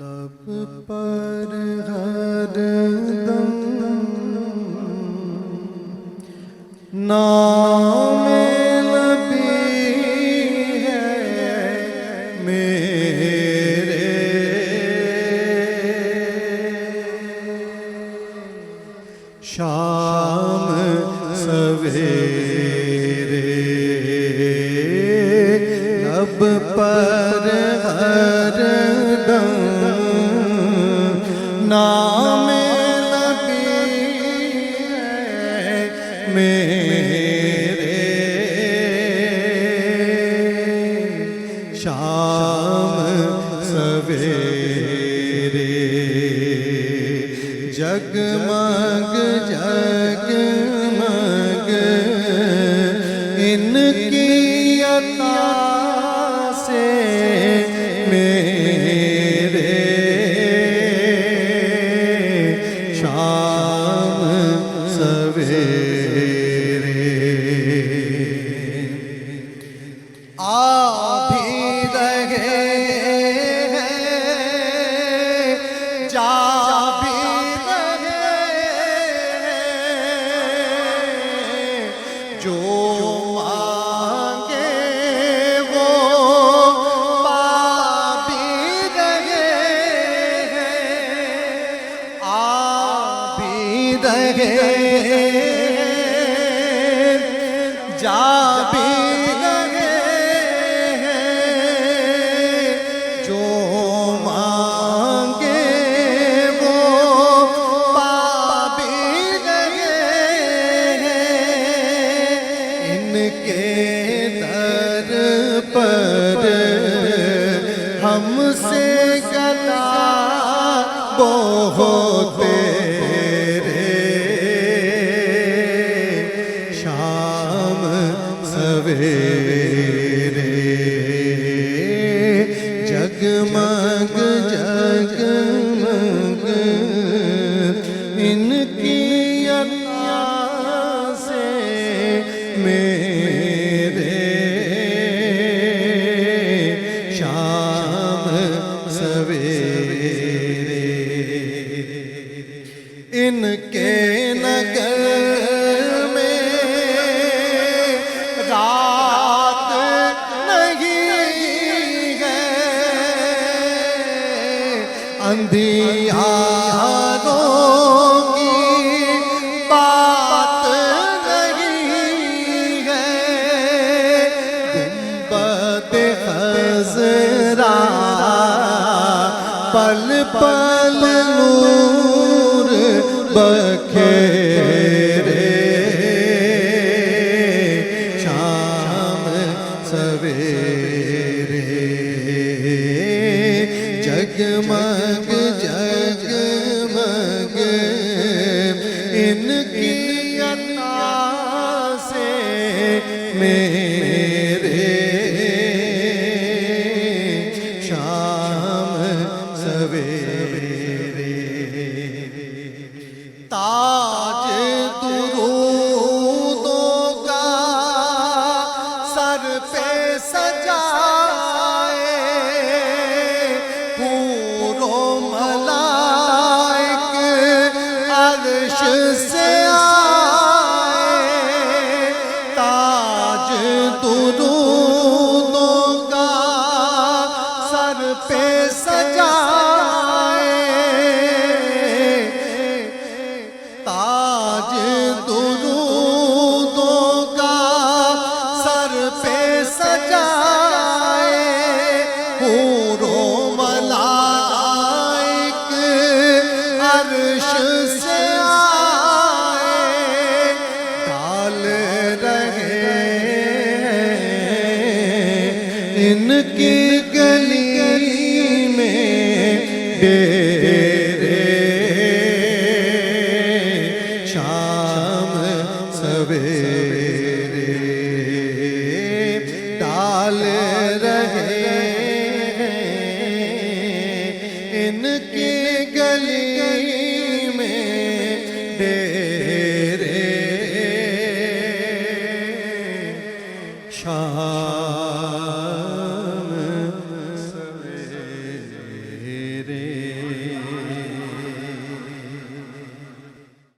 लब पर हरदम नाम नबी है मेरे, शाम सवेरे लब पर हरदम नाम नबी है मेरे, शाम सवेरे जगमग जगमग इनकी अता से मेरे, शाम सवेरे आ भी रहे हैं, जा भी रहे हैं, जो मांगे वो पा भी रहे हैं, आ भी रहे हैं, जा भी रहे हैं, जो मांगे वो पा भी रहे हैं, इनके दर पर हमसे गला बोते शाम सवेरे जगमग जगमग इनकी अता से मेरे, शाम सवेरे इनके नगर रात नहीं है, अंधियारों की बात नहीं है, गुंबद खज़रा पल पल नूर बखेरे, शाम सवेरे जगमग जगमग इनकी अता से मेरे, शाम सवेरे ताज दुरूदों का सर पे सजाए, हूरों मलाइक अर्श से आए, ताज दुरूदों का सर पे सजाए, ताज दुरूदों का सर पे सजाए, हूरों मलाइक अर्श से आए, डाल रहे इनकी गली में डेरे, शाम सवेरे डाल रहे इनकी गली